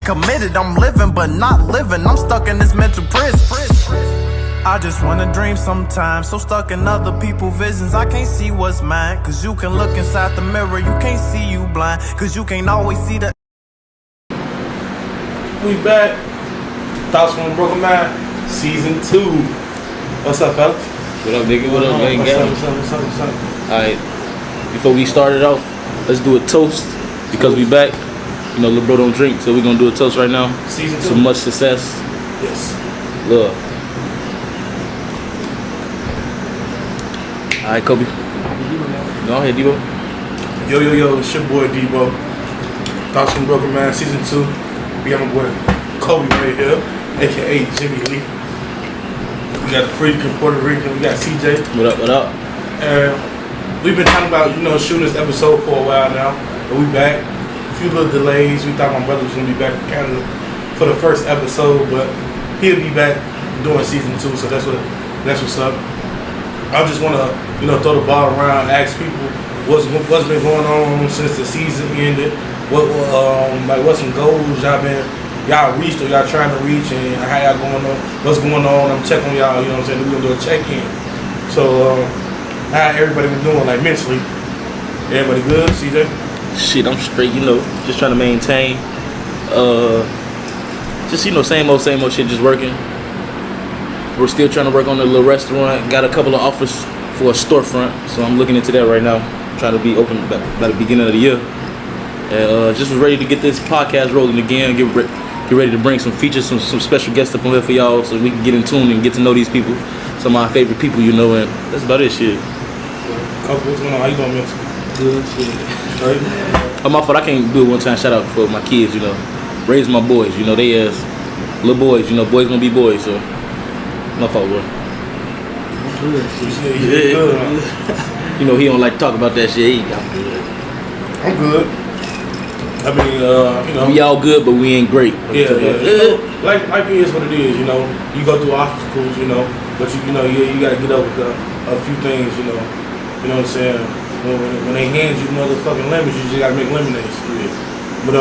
Committed, I'm living but not living. I'm stuck in this mental prison. I just wanna dream sometimes, so stuck in other people's visions. I can't see what's mine, cause you can look inside the mirror. You can't see you blind, cause you can't always see the... We back. Thoughts from a Broken Mind, Season 2. What's up, fellas? What up, nigga? What up, man? What's up? Alright, before we start it off, let's do a toast because we back. You know, little bro don't drink, so we're gonna do a toast right now. Season 2. To much success. Yes. Love. Alright, Kobe. Go ahead, Debo. Yo, it's your boy Debo. Thoughts from Broken Man, Season 2. We got my boy Kobe right here, aka Jimmy Lee. We got the Freak in Puerto Rican. We got CJ. What up? And we've been talking about, shooting this episode for a while now. But we back. A few little delays. We thought my brother was gonna be back from Canada for the first episode, but he'll be back doing Season 2. So that's what's up. I just wanna, throw the ball around, ask people what's been going on since the season ended. What's some goals y'all reached or y'all trying to reach, and how y'all going on? What's going on? I'm checking on y'all. You know what I'm saying? We're gonna do a check-in. So how everybody been doing, like mentally? Everybody good? CJ? Shit, I'm straight. Just trying to maintain. Same old shit, just working. We're still trying to work on the little restaurant. Got a couple of offers for a storefront, so I'm looking into that right now. Trying to be open by the beginning of the year. And just was ready to get this podcast rolling again. Get ready to bring some features, some special guests up on here for y'all, so we can get in tune and get to know these people. Some of my favorite people, and that's about it. Shit. What's going on? How you doing, man? Good. Shit. Right? My fault. I can't do it one time. Shout out for my kids. Raise my boys. They as little boys. Boys gonna be boys. So. My fault, bro. Good. Yeah. Good, huh? He don't like to talk about that shit. I'm good. I mean, we all good, but we ain't great. Yeah. Life is what it is. You go through obstacles. But you gotta get over a few things. You know what I'm saying? When they hand you motherfucking lemons, you just gotta make lemonade. Yeah. But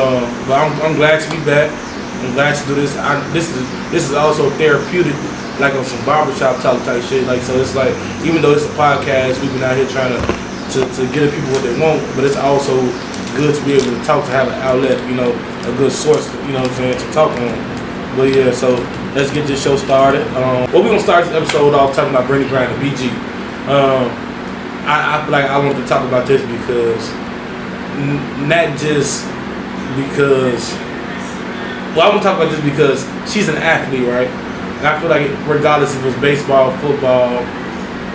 I'm glad to be back. I'm glad to do this. This is also therapeutic. Like on some barbershop talk type shit. So it's like, even though it's a podcast, we've been out here trying to get the people what they want, but it's also good to be able to talk, to have an outlet, a good source, to talk on. But yeah, so let's get this show started. We're gonna start this episode off talking about Brittany Griner and BG. I feel like I want to talk about this because not just because. Well, I want to talk about this because she's an athlete, right? And I feel like regardless if it was baseball, football,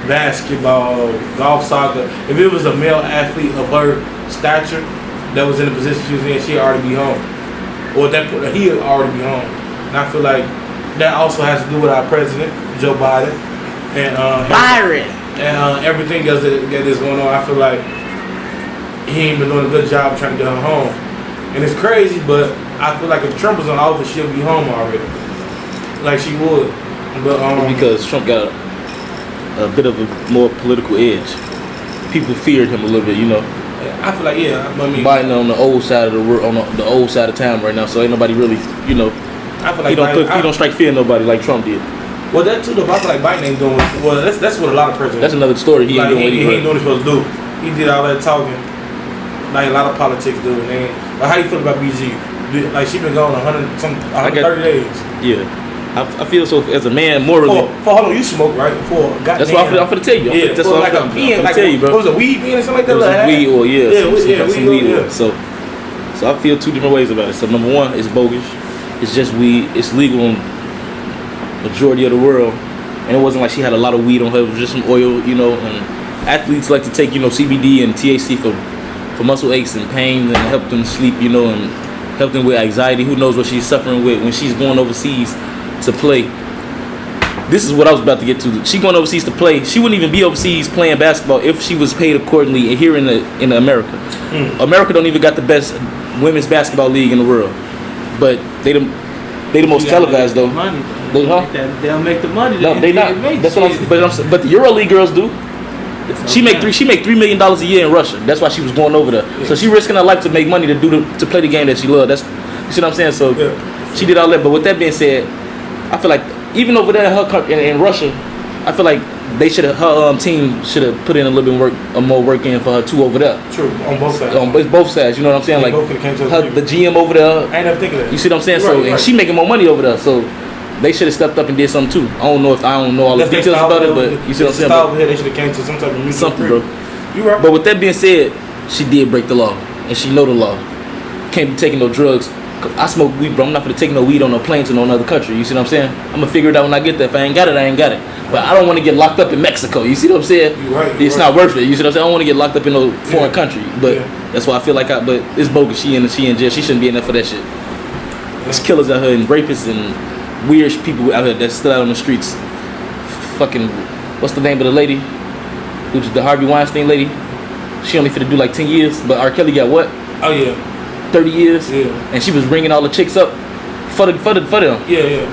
basketball, golf, soccer, if it was a male athlete of her stature that was in the position she was in, she'd already be home. Or he'd already be home. And I feel like that also has to do with our president, Joe Biden. And everything else that is going on. I feel like he ain't been doing a good job trying to get her home. And it's crazy, but I feel like if Trump was in office, she'll be home already. Like she would, but because Trump got a bit of a more political edge. People feared him a little bit, I feel like Biden on the old side of the world, on the old side of town right now, so ain't nobody really, I feel like he don't strike fear in nobody like Trump did. Well, that too, though. But I feel like Biden ain't doing. Well, that's what a lot of presidents. That's another story. He ain't doing what he ain't doing what he's supposed to do. He did all that talking, like a lot of politics do. And how you feel about BG? Like she been gone 130 days. Yeah. I feel so as a man morally. Hold on, you smoke, right? That's what I'm finna tell you. Yeah, that's what I'm finna tell you, bro. What was it, weed pen or something like that? It was weed oil, yeah. Some weed oil. Yeah. So I feel two different ways about it. So number one, it's bogus. It's just weed. It's legal in majority of the world, and it wasn't like she had a lot of weed on her. It was just some oil, And athletes like to take, CBD and THC for muscle aches and pains and help them sleep, and help them with anxiety. Who knows what she's suffering with when she's going overseas to play. This is what I was about to get to. She going overseas to play. She wouldn't even be overseas playing basketball if she was paid accordingly here in America. America don't even got the best women's basketball league in the world, but they the most televised though. Money. They don't make the money. No, they not. That's what but the EuroLeague girls do. She make $3 million a year in Russia. That's why she was going over there. Yeah. So she risking her life to make money to play the game that she loved. You see what I'm saying? So she did all that. But with that being said, I feel like even over there in Russia, I feel like they should have her team should have put in a little bit more work in for her too over there. True, on both sides. On both sides, you know what I'm saying? They Like the GM over there. I ain't never think of that. You see what I'm saying? So and she making more money over there, so they should have stepped up and did something too. I don't know all the details about it, but you see what I'm saying? Over here, they should have came to some type of mutual something, bro. You right. But with that being said, she did break the law, and she know the law. Can't be taking no drugs. I smoke weed, bro. I'm not gonna take no weed on no plane to no another country. You see what I'm saying? I'm gonna figure it out when I get there. If I ain't got it, I ain't got it. But I don't want to get locked up in Mexico. You see what I'm saying? It's not worth it. You see what I'm saying? I don't want to get locked up in no foreign country. But that's why I feel like but it's bogus. She in jail. She shouldn't be in there for that shit. There's killers out here and rapists and weird people out here that's still out on the streets. Fucking, what's the name of the lady? Who's the Harvey Weinstein lady? She only finna do like 10 years, but R. Kelly got what? Oh yeah. 30 years. Yeah. And she was ringing all the chicks up for them. Yeah.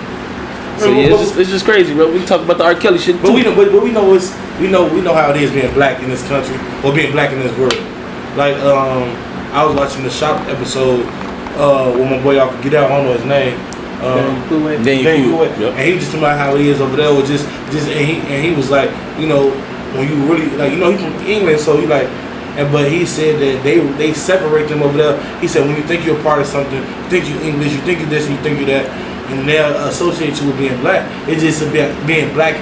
So yeah, it's just crazy, bro. We talk about the R. Kelly shit too. But we know how it is being black in this country or being black in this world. Like I was watching the Shop episode with my boy off Get Out, I don't know his name. Daniel Cool. Yep. And he was just talking about how it is over there with just and he was like, you know, when you really like, you know, he's from England, so he like, but he said that they separate them over there. He said when you think you're a part of something, you think you English, you think you this, and you think you that, and they'll associate you with being black. It's just about being black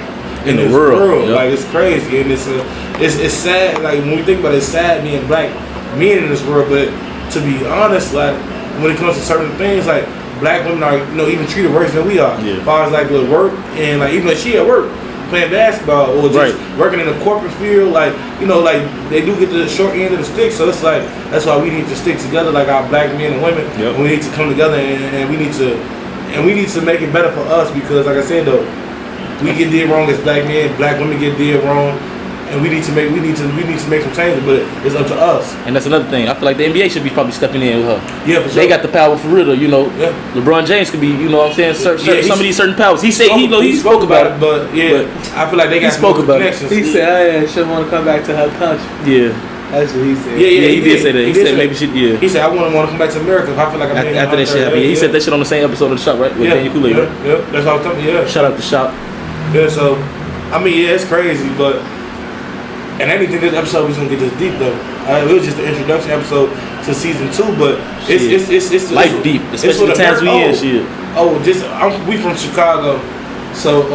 in the world. Yep. Like it's crazy, and it's sad. Like when we think about it, it's sad being black men in this world. But to be honest, like when it comes to certain things, like black women are, you know, even treated worse than we are. Yeah. As far as like with work and like even if she at work playing basketball or just working in the corporate field, like, you know, like they do get the short end of the stick. So it's like that's why we need to stick together, like our black men and women. Yep. We need to come together and we need to make it better for us, because like I said though, we get did wrong as black men, black women get did wrong, and we need to make some changes, but it's up to us. And that's another thing. I feel like the NBA should be probably stepping in with her. Yeah, for sure. They got the power for real, you know. Yeah. LeBron James could be, you know what I'm saying, some of these certain powers. He said he spoke about it, but I feel like they got spoke about connections. He said, she want to come back to her country. Yeah. That's what he said. Yeah, he did say that. He said maybe she. Yeah. He said I want to come back to America. If I feel like I'm after that shit happened. He said that shit on the same episode of the Shop, right? With Daniel Kool-Aid. Yeah, that's what I'm talking. Yeah. Shout out to Shop. Yeah, so I mean, yeah, it's crazy, but and I didn't think this episode was gonna get this deep though. It was just the introduction episode to season 2, but it's life deep, especially the times we in. Shit. We from Chicago, so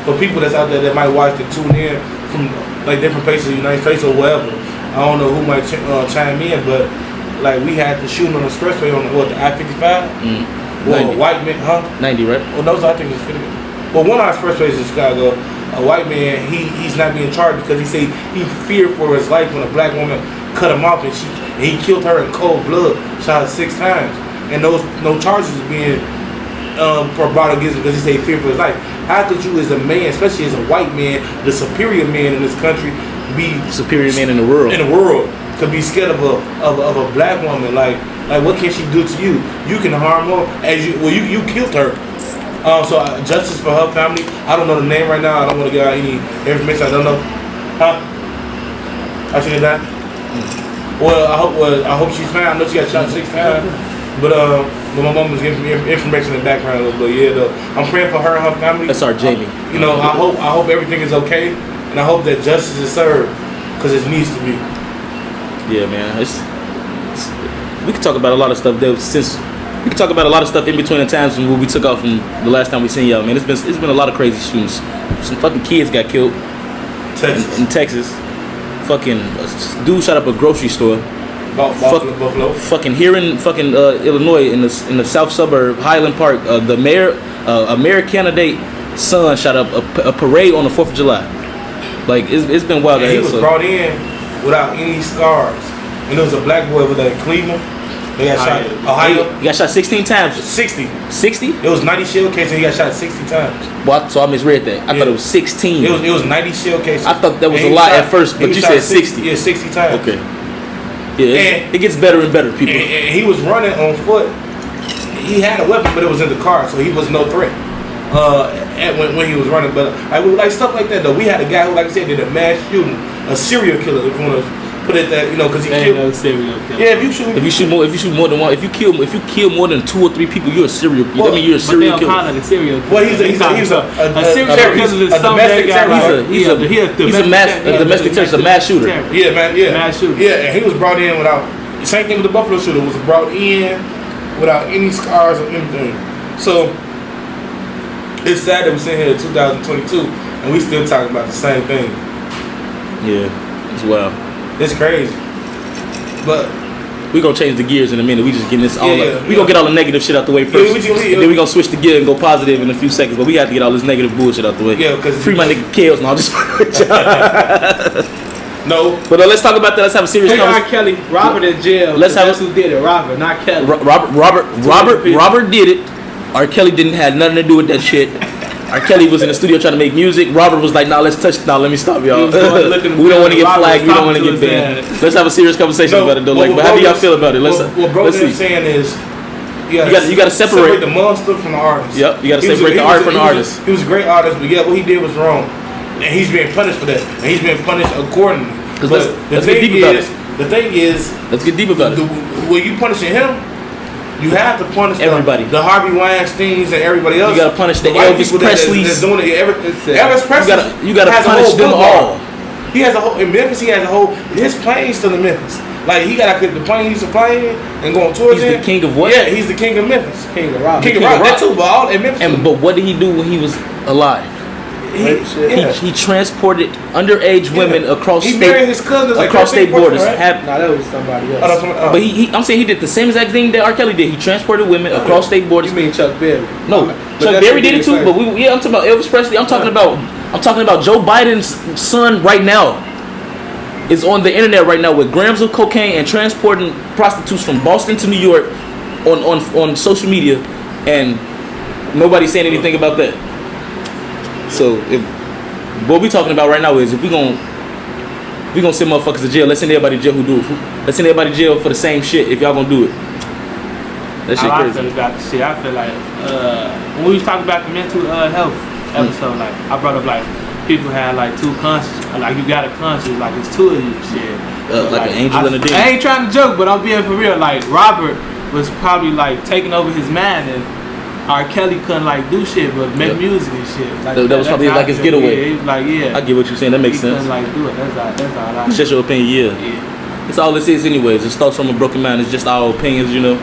for people that's out there that might watch and tune in from like different places of the United States or wherever. I don't know who might chime in, but like we had the shooting on the expressway on the I-55. Well, a white man, 90, right? Well, those I think is 50. Well, one of our expressways in Chicago, a white man, he's not being charged because he said he feared for his life when a black woman cut him off and he killed her in cold blood, shot her 6 times, and no charges are being brought against him because he said he feared for his life. How could you, as a man, especially as a white man, the superior man in this country, be superior man in the world? Could be scared of a black woman. Like what can she do to you? You can harm her as you killed her. So justice for her family. I don't know the name right now. I don't want to give out any information. I don't know. I see that. Well, I hope she's fine. I know she got shot 6 times, but my mom was giving me information in the background a little bit. Yeah, though. I'm praying for her and her family. That's our Jamie. You know, I hope everything is okay, and I hope that justice is served because it needs to be. Yeah, man. We could talk about a lot of stuff there we could talk about a lot of stuff in between the times when we took off from the last time we seen y'all, man. It's been a lot of crazy shootings. Some fucking kids got killed in Texas. Fucking dude shot up a grocery store. Buffalo. Fucking here in fucking Illinois in the south suburb Highland Park, the mayor, a mayor candidate son shot up a parade on the 4th of July. Like it's been wild. And he was brought in without any scars, and there was a black boy with Cleveland. They got shot. Ohio. He got shot 16 times. 60. 60? It was 90 shell cases. He got shot 60 times. Well, so I misread that. I thought it was 16. It was 90 shell cases. I thought that was a lot at first, but you said 60. Yeah, 60 times. Okay. Yeah, it gets better and better, people. And he was running on foot. He had a weapon, but it was in the car, so he was no threat. When he was running, but like stuff like that though. We had a guy who, like I said, did a mass shooting, a serial killer. If you want to put it that, you know, because he Ain't killed. no serial killer. Yeah, if you shoot more than one, if you kill more than 2 or 3 people, you're a serial. Well, I mean, you're a But they serial don't killer. count like a serial killer. Well, he's a serial killer is some domestic guy terrorist. He's a domestic terrorist, a mass shooter. Yeah, man, yeah. Mass shooter. Yeah, and he was brought in without, same thing with the Buffalo shooter, was brought in without any scars or anything. So, it's sad that we're sitting here in 2022 and we still talking about the same thing. Yeah, it's wild. It's crazy. But, We gonna change the gears in a minute. We just getting this all Yeah, we gonna get all the negative shit out the way first. we and then we gonna switch the gear and go positive in a few seconds. But we have to get all this negative bullshit out the way. Yeah, because free my nigga Kales. No, I'll just no. But let's talk about that. Let's have a serious Hey, R. conversation. Kelly, Robert in jail. Let's have That's who did it. Robert, not Kelly. Robert did it. R. Kelly didn't have nothing to do with that shit. R. Kelly was in the studio trying to make music. Robert was like, "Nah, let's touch. Nah, let me stop y'all. We don't want to get flagged. We don't want to get banned. Let's have a serious conversation about it, though. Like, but how do y'all feel about it? Let's see. Saying is, you gotta separate the monster from the artist. Yep, you gotta separate the art from the artist. He was a great artist, but yeah, what he did was wrong, and he's being punished for that, and he's being punished accordingly. Let's get deep about it. The thing is, let's get deep about it. When you punishing him, you have to punish everybody. The Harvey Weinsteins and everybody else. You gotta punish the Elvis Presleys. That's doing it. Elvis Presley. You gotta punish them all. He has a whole in Memphis. He has a whole his plane's still in Memphis. Like he got the plane he used to fly in and go on tour. He's the king of what? Yeah, he's the king of Memphis. King of rock. King of rock. That too, but all in Memphis. But what did he do when he was alive? He transported underage women across he married his cousins across state borders. Right? Nah, that was somebody else. But I'm saying he did the same exact thing that R. Kelly did. He transported women across state borders. You mean Chuck Berry? No, Chuck Berry did it too. But I'm talking about Elvis Presley. I'm talking about Joe Biden's son right now. Is on the internet right now with grams of cocaine and transporting prostitutes from Boston to New York on social media, and nobody's saying anything about that. So what we talking about right now is if we gonna send motherfuckers to jail, let's send everybody to jail who do it. Let's send everybody to jail for the same shit if y'all gonna do it. That shit crazy. I feel about the shit. I feel like when we was talking about the mental health episode, like I brought up like people had like 2 conscience, like you got a conscience, like it's 2 of you, shit. Like an angel and a demon. I ain't trying to joke, but I'm being for real. Like Robert was probably like taking over his mind, and R. Kelly couldn't like do shit but make music and shit. Like, that was probably like his getaway. Yeah, he was like, yeah. I get what you're saying. That makes sense. Couldn't like do it. That's all. It's just your opinion, yeah. It's all this is anyways. It's thoughts from a broken mind. It's just our opinions, you know.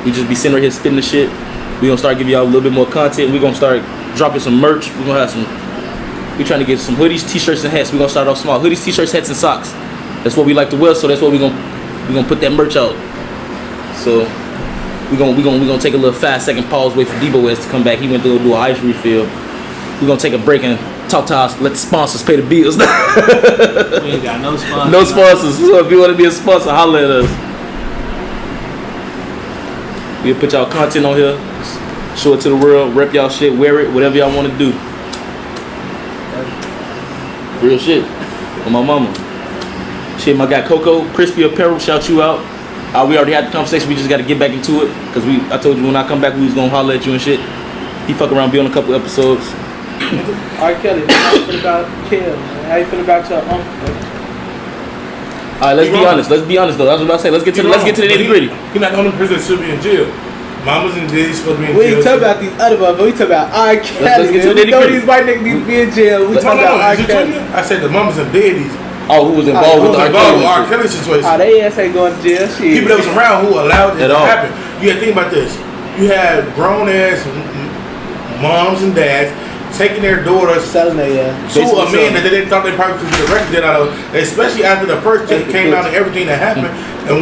We just be sitting right here spitting the shit. We gonna start giving y'all a little bit more content. We gonna start dropping some merch. We gonna have some. We trying to get some hoodies, t-shirts, and hats. We gonna start off small. Hoodies, t-shirts, hats, and socks. That's what we like to wear. So that's what we gonna put that merch out. So we gonna take a little 5-second pause. Wait for Debo West to come back. He went to go do an ice refill. We gonna take a break and talk to us. Let the sponsors pay the bills. We ain't got no sponsors. No sponsors. So if you want to be a sponsor, holler at us. We'll put y'all content on here. Show it to the world. Rep y'all shit. Wear it. Whatever y'all want to do. Real shit. With my mama. Shit, my guy Coco, Crispy Apparel, shout you out. We already had the conversation. We just got to get back into it. Because I told you when I come back, we was going to holler at you and shit. He fuck around, be on a couple episodes. R. Kelly, how you feel about Kim? How you feel about your uncle? Alright, let's be honest. Let's be honest though. I was about to say, let's get to the nitty-gritty. He's not the only person that should be in jail. Mama's in jail, he's supposed to be in We jail. ain't talking about these other ones, but we talking about R. Kelly. Let's get to the We know nitty-gritty. these white niggas need to be in jail. We talking about R. Kelly. I said the mamas and daddies. Oh, who was involved with the R. Kelly situation. Oh, they ass ain't going to jail. Shit. People that was around who allowed it At to all. happen. You gotta think about this. You had grown ass moms and dads taking their daughters Selling their to a man that they thought they probably could get arrested out of, especially after the first check came out and everything that happened. And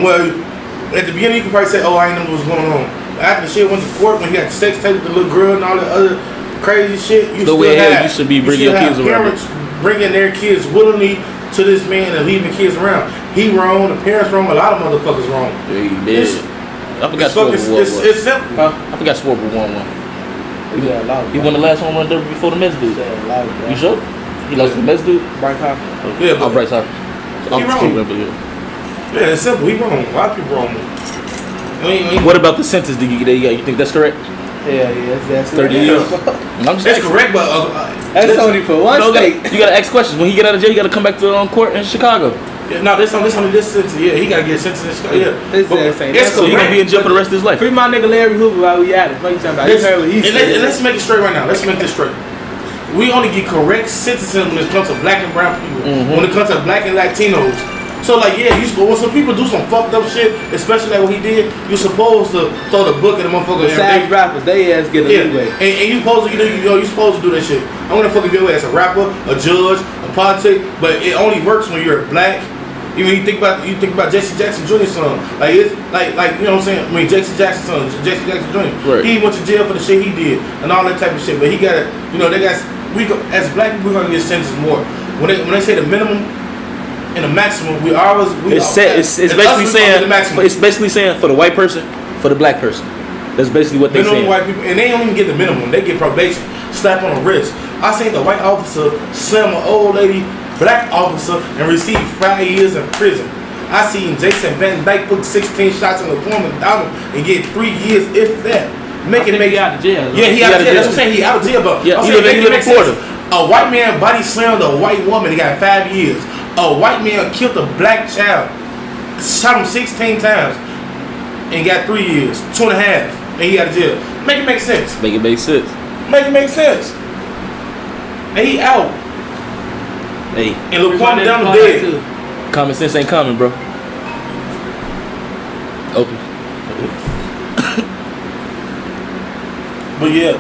at the beginning you could probably say, oh, I ain't know what was going on. After the shit went to court, when he got sex tape with the little girl and all that other crazy shit, you The still way have, you should be bringing your kids around. parents bringing their kids willingly to this man and leaving kids around. He wrong, the parents wrong, a lot of motherfuckers wrong. I forgot Swarber It's simple. I forgot Swarber won one. Yeah, a lot of He won the last home run derby before the Mets dude. You sure? He lost to the Mets dude? Bryce Harper. Yeah, but Bryce Harper. He wrong. Yeah, it's simple. He wrong. A lot of people wrong. What about the sentence that you got? You think that's correct? Yeah, that's 30 years. I'm just That's asking. correct, but That's only for one state. You gotta ask questions. When he get out of jail, you gotta come back to court in Chicago. Yeah, no, this sentence. Yeah, he gotta get sentenced. Yeah, So he gonna be in jail for the rest of his life. Free my nigga Larry Hoover while we at it. What you talking about? You heard what he said. Let's make it straight right now. Let's make this straight. We only get correct sentencing when it comes to black and brown people. When it comes to black and Latinos. So like, yeah, when some people do some fucked up shit, especially like what he did, you're supposed to throw the book at the motherfucker. Sad rappers, they ass get a leeway. And you supposed to, you supposed to do that shit. I'm gonna fucking be as a rapper, a judge, a politic, but it only works when you're black. Even you think about Jesse Jackson Jr.'s son, like it's like you know what I'm saying. I mean Jesse Jackson's son, Jesse Jackson Jr. Right. He went to jail for the shit he did and all that type of shit. But he got as black people we're gonna get sentenced more. When they say the minimum and the maximum, it's basically saying for the white person, for the black person. That's basically what they say. White people, and they don't even get the minimum. They get probation, slap on the wrist. I seen the white officer slam an old lady, black officer, and receive 5 years in prison. I seen Jason Van Dyke put 16 shots in the woman down and get 3 years if that. Make it out of jail. Yeah, he out of jail. That's what I'm saying. He out of jail, but yeah, he live in Florida. A white man body slammed a white woman. He got 5 years. A white man killed a black child, shot him 16 times, and got 3 years, 2.5, and he out of jail. Make it make sense. Make it make sense. Make it make sense. And he out. Hey. And look, calm down the bed. Common sense ain't common, bro. Open. But yeah.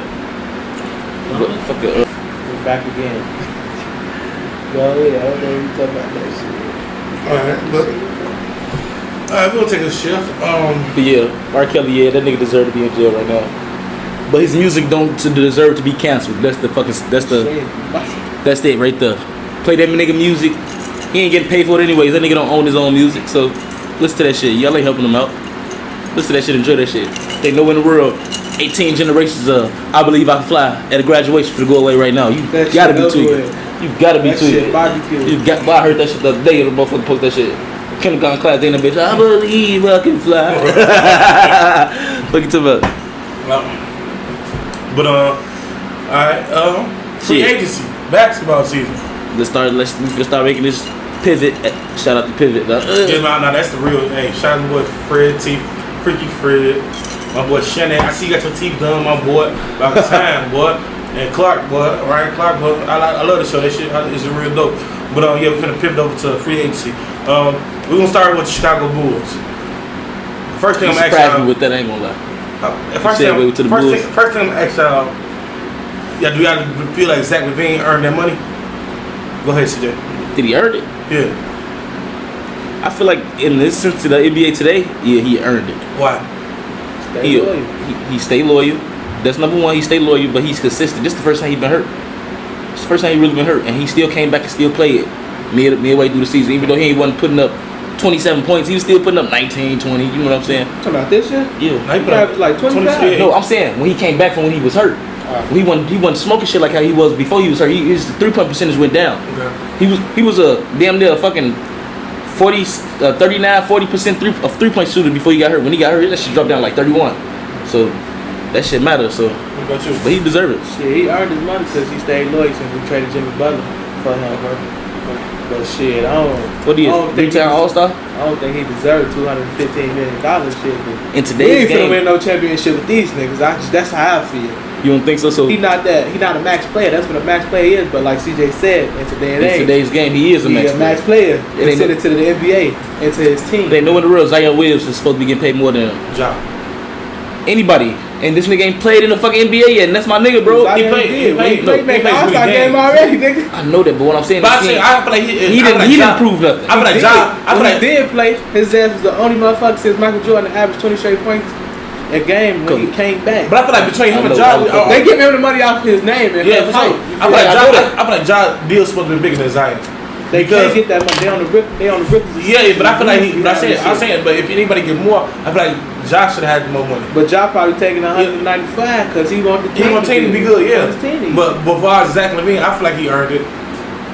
Fuck it. We're back again. Go ahead. I don't know what you talking about that shit. Alright, we're gonna take a shift. But yeah, R. Kelly, yeah, that nigga deserve to be in jail right now. But his music don't deserve to be canceled. That's it right there. Play that nigga music. He ain't getting paid for it anyways. That nigga don't own his own music. So listen to that shit. Y'all ain't helping him out. Listen to that shit. Enjoy that shit. They know in the world 18 generations of I Believe I Can Fly at a graduation for to go away right now. You gotta be tweaking. You gotta be tweaking. I heard that shit the other day. The motherfucker post that shit. Kindergarten class, they in the bitch. I believe I can fly. Fuck it to about. But alright, free agency, basketball season. Let's start making this pivot. Shout out to Pivot. Yeah, nah, that's the real. Hey, shout out to my boy Fred T, Freaky Fred, my boy Shannon. I see you got your teeth done, my boy. About time, boy. And Clark, boy, Ryan Clark, boy. I love the show. That shit is real dope. But yeah, we're gonna pivot over to free agency. We're gonna start with the Chicago Bulls. First thing I'm asking y'all. With that, I ain't gonna lie. First thing I'm asking y'all. Yeah, do y'all feel like Zach LaVine earned that money? Go ahead, CJ. Did he earn it? Yeah. I feel like in this sense to the NBA today, yeah, he earned it. Why? He stayed loyal. That's number one. He stayed loyal, but he's consistent. This is the first time he's been hurt. It's the first time he really been hurt, and he still came back and still played midway through the season. Even though he wasn't putting up 27 points, he was still putting up 19, 20. You know what I'm saying? Talking about this year? Yeah. He put up like 25. No, I'm saying when he came back from when he was hurt. He wasn't smoking shit like how he was before he was hurt. His 3-point percentage went down. Okay. He was a damn near fucking 39-40% of 3-point shooter before he got hurt. When he got hurt, that shit dropped down like 31. So that shit matters. So, but he deserved it. Yeah, he earned his money because he stayed loyal since we traded Jimmy Butler for him. But shit, I don't. What is three-time All-Star? I don't think he deserved $215 million. Shit. In today's game, he ain't finna win no championship with these niggas. That's how I feel. You don't think so? So he not a max player. That's what a max player is. But like CJ said, in today's game, he is a max player. And send it to the NBA and to his team. They know in the real Zion Williams is supposed to be getting paid more than anybody. And this nigga ain't played in the fucking NBA yet, and that's my nigga, bro. He played All-Star game already, nigga. I know that, but what I'm saying is he didn't prove nothing. I feel like he did play. His ass was the only motherfucker since Michael Jordan averaged 20 straight points a game when he came back. But I feel like between him and Ja, they give him the money off his name and his height. I feel like Ja deal's supposed to be bigger than Zion. They can't get that money. They on the rip. Yeah, but I feel like I'm saying, but if anybody get more, I feel like Ja should have had more money. But Ja probably taking 195 because he want the team. He want the team to be good, yeah. But before Zach LaVine, I feel like he earned it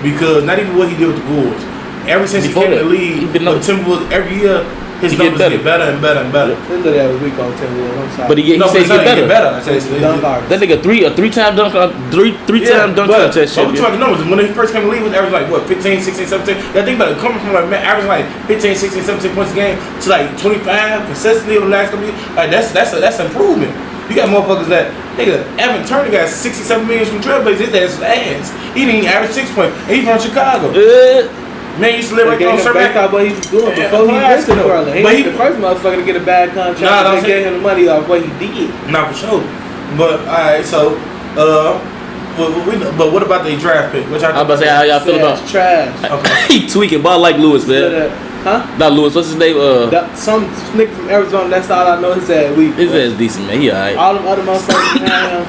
because not even what he did with the Bulls. Ever since he came to the league, the Timberwolves every year his numbers get better and better and better. This little that was weak on 10 wheels. I'm sorry. But he said he get better. I said That nigga three-time dunk contest shit. But we champion. talking numbers. When he first came to the league, was average like what, 15, 16, 17. Yeah, think about it, coming from like average like 15, 16, 17 points a game to like 25 consistently over the last couple years. Like that's improvement. You got motherfuckers that nigga Evan Turner got 67 million from Trailblazers. His ass. He didn't even average 6 points. And he's from Chicago. Man, he used to live right there on Survey. What he was doing before he went to Portland. He was the first motherfucker to get a bad contract. They gave him the money off what he did. Not for sure. But alright, so but what about the draft pick? Which I was about to say how y'all feel about trash. Okay. He tweaking, but I like Lewis, man. Huh? Not Lewis. What's his name? Some nigga from Arizona. That's all I know. His ass weak. His ass decent, man. He alright. All them other motherfuckers.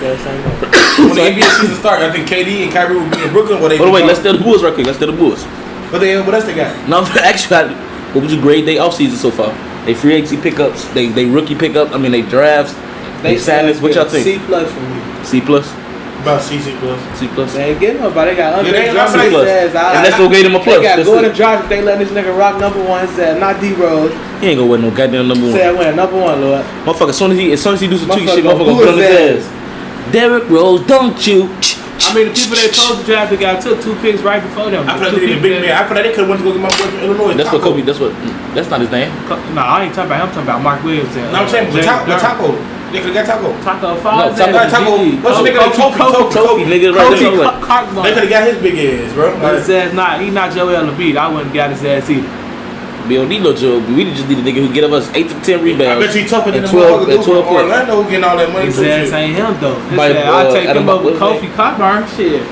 When the NBA season starts, I think KD and Kyrie will be in Brooklyn. Wait, let's steal the Bulls right quick. What else they got? No, actually, what would you grade their offseason so far? They free agency pickups, they rookie pickup. I mean, they drafts, they signings. What y'all think? C+ from me. C+. About C+. They ain't getting nobody. They got C+. And let's go get him a plus. They got Gordon Dragic. They letting this nigga rock number one. Said not D Rose. He ain't gonna win no goddamn number one. Said win number one, Lord. Motherfucker, as soon as he do some tweet shit, motherfucker gonna put on his ass. Derrick Rose, don't you? I mean, the people they supposed to draft, the guy took 2 picks right before them. I feel like they did a big man. I feel like they could have went to go get my boy from Illinois. That's what Kobe. That's not his name. No, I ain't talking about him. I'm talking about Mark Williams. No, I'm saying Taco. They could have got Taco. Taco No, Fall. Taco. What's the nigga? Kofi, nigga, right there. They could have got his big ass, bro. But his ass not. He not Joel Embiid. I wouldn't got his ass either. We don't need no Joe. We just need a nigga who get us 8 to 10 rebounds. I bet you tougher than 12 points. Orlando who getting all that money. His ass ain't him though. I'll take him over Kofi Cockburn. Shit.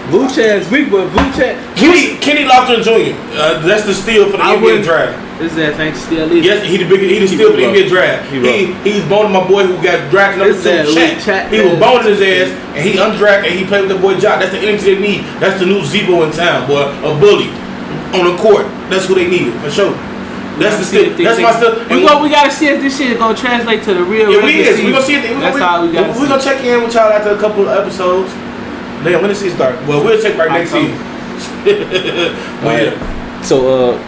Vucevic's weak, but Kenny Lofton Jr. That's the steal for the NBA draft. His ass ain't still either. Yes, he the steal for the NBA draft. He's boning my boy who got drafted number 2, Shaq. He was boning his ass, and he undrafted, and he played with the boy Jock. That's the energy they need. That's the new Zebo in town, boy. A bully on the court. That's who they needed for sure. That's the still. That's my still. We gotta see if this shit is gonna translate to the real. Yeah, we is. We gonna see it. That's how we got. We gonna check in with y'all after a couple of episodes. Damn, when the season start? Well, we'll check right next season. Yeah. So,